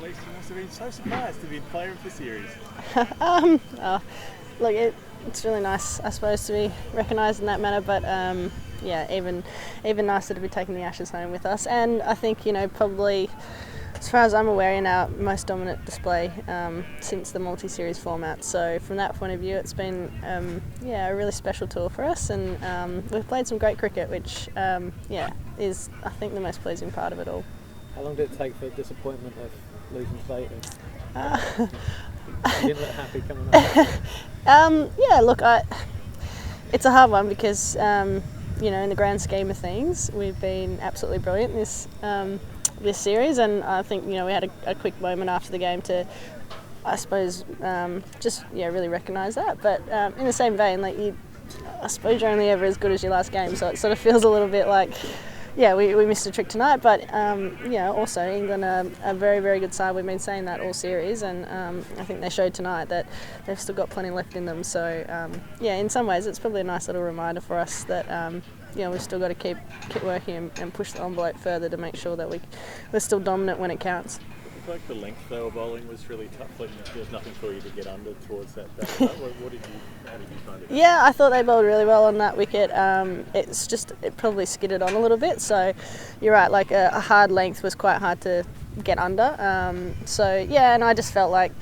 least you must have been so surprised to be player of the series. Look, it's really nice, I suppose, to be recognised in that manner, but even nicer to be taking the Ashes home with us. And I think, probably, as far as I'm aware, in our most dominant display since the multi-series format. So from that point of view, it's been a really special tour for us, and we've played some great cricket, which is, I think, the most pleasing part of it all. How long did it take for the disappointment of losing to Baton? You didn't look happy coming up. It's a hard one because in the grand scheme of things, we've been absolutely brilliant this series, and I think we had a quick moment after the game to, I suppose, really recognise that. But in the same vein, I suppose you're only ever as good as your last game, so it sort of feels a little bit like, we missed a trick tonight. But also England are a very, very good side. We've been saying that all series, and I think they showed tonight that they've still got plenty left in them. So in some ways, it's probably a nice little reminder for us that we've still got to keep working and push the envelope further to make sure that we're still dominant when it counts. I feel like the length they were bowling was really tough. Like, there was nothing for you to get under towards that. How did you find it? Yeah, I thought they bowled really well on that wicket. It probably skidded on a little bit. So you're right, like a hard length was quite hard to get under. And I just felt like,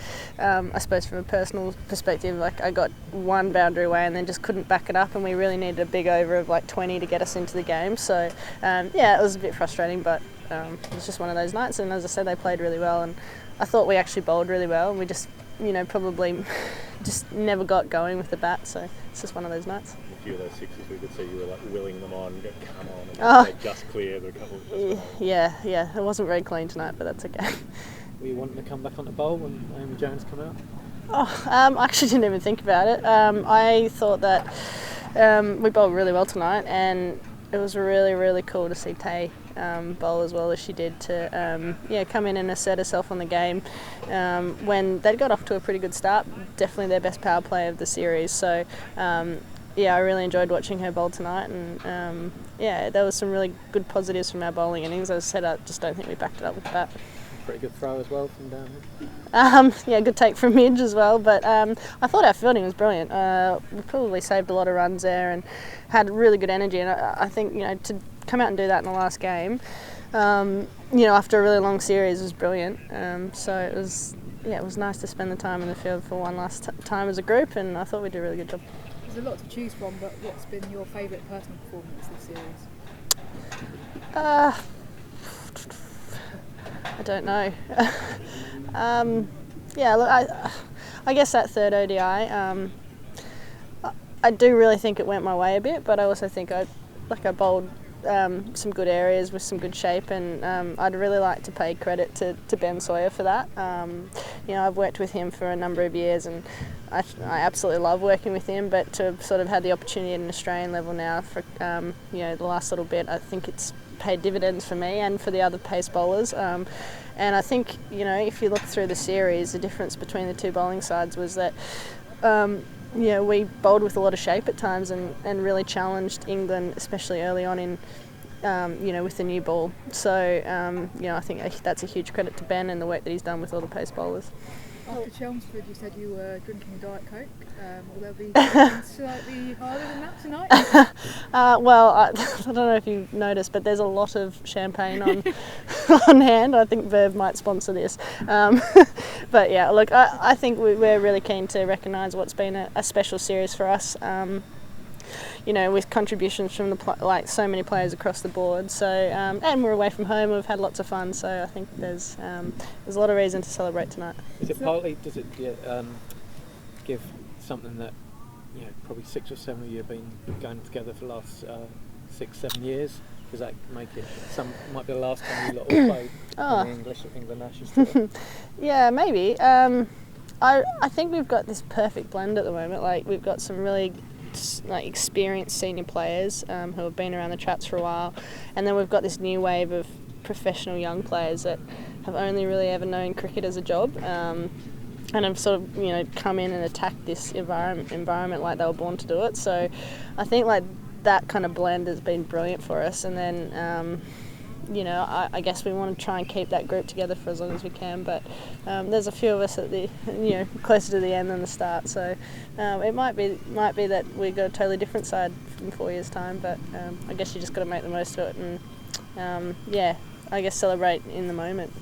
I suppose from a personal perspective, like I got one boundary away and then just couldn't back it up, and we really needed a big over of like 20 to get us into the game. So it was a bit frustrating, but it was just one of those nights. And as I said, they played really well, and I thought we actually bowled really well, and we just probably just never got going with the bat. So it's just one of those nights. A few of those sixes we could see you were like willing them on, go come on, and they just cleared a couple of Yeah, it wasn't very clean tonight, but that's okay. Were you wanting to come back on the bowl when Naomi Jones come out? I actually didn't even think about it. I thought that we bowled really well tonight, and it was really, really cool to see Tay bowl as well as she did, to come in and assert herself on the game when they'd got off to a pretty good start. Definitely their best power play of the series. So I really enjoyed watching her bowl tonight, and there was some really good positives from our bowling innings. As I said, I just don't think we backed it up with the bat. Pretty good throw as well from down here. Good take from Midge as well, but I thought our fielding was brilliant. We probably saved a lot of runs there and had really good energy, and I think to come out and do that in the last game, after a really long series, was brilliant. So it was nice to spend the time in the field for one last time as a group, and I thought we did a really good job. There's a lot to choose from, but what's been your favourite personal performance this series? I don't know. I guess that third ODI, I do really think it went my way a bit, but I also think I bowled some good areas with some good shape, and I'd really like to pay credit to Ben Sawyer for that. I've worked with him for a number of years, and I absolutely love working with him, but to sort of had the opportunity at an Australian level now for the last little bit, I think it's paid dividends for me and for the other pace bowlers. And I think, if you look through the series, the difference between the two bowling sides was that we bowled with a lot of shape at times and really challenged England, especially early on in with the new ball. So I think that's a huge credit to Ben and the work that he's done with all the pace bowlers. After Chelmsford, you said you were drinking Diet Coke. Will there be something slightly harder than that tonight? I don't know if you've noticed, but there's a lot of champagne on hand. I think Verve might sponsor this. But yeah, look, I think we're really keen to recognise what's been a special series for us. With contributions from so many players across the board. So and we're away from home. We've had lots of fun. So I think there's a lot of reason to celebrate tonight. Is it partly? Does it give something that probably 6 or 7 of you have been going together for the last 6-7 years? Does that make it? Might be the last time you lot all played in the England Ashes tour. Yeah, maybe. I think we've got this perfect blend at the moment. Like, we've got some really experienced senior players who have been around the traps for a while, and then we've got this new wave of professional young players that have only really ever known cricket as a job, and have sort of come in and attacked this environment like they were born to do it. So I think that kind of blend has been brilliant for us. And then you know, I guess we want to try and keep that group together for as long as we can. But there's a few of us at the, you know, closer to the end than the start. So it might be that we got a totally different side in 4 years' time. But I guess you just got to make the most of it and I guess celebrate in the moment.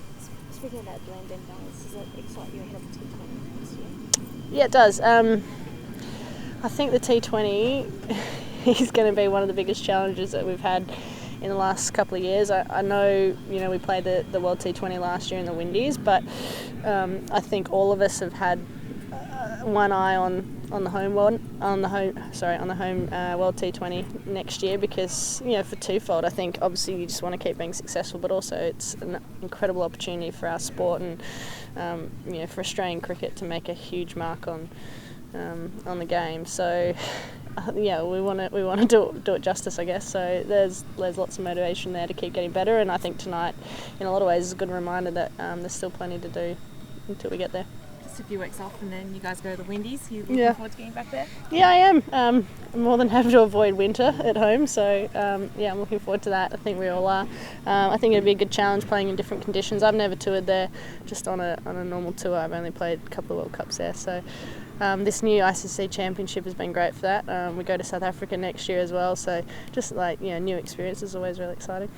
Speaking about Dwayne Ben Dallas, does that excite you ahead of the T20 this year? Yeah, it does. I think the T20 is going to be one of the biggest challenges that we've had in the last couple of years. I know, you know, we played the World T20 last year in the Windies, but I think all of us have had one eye on the home World T20 next year, because, you know, for twofold. I think obviously you just want to keep being successful, but also it's an incredible opportunity for our sport and you know, for Australian cricket to make a huge mark on the game. So yeah, we want to do it justice, I guess. So there's lots of motivation there to keep getting better, and I think tonight, in a lot of ways, is a good reminder that there's still plenty to do until we get there. Just a few weeks off, and then you guys go to the Windies. You looking forward to getting back there? Yeah, I am. I'm more than happy to avoid winter at home, so yeah, I'm looking forward to that. I think we all are. I think it'd be a good challenge playing in different conditions. I've never toured there, just on a normal tour. I've only played a couple of World Cups there, so this new ICC Championship has been great for that. We go to South Africa next year as well, so just like, you know, new experience is always really exciting.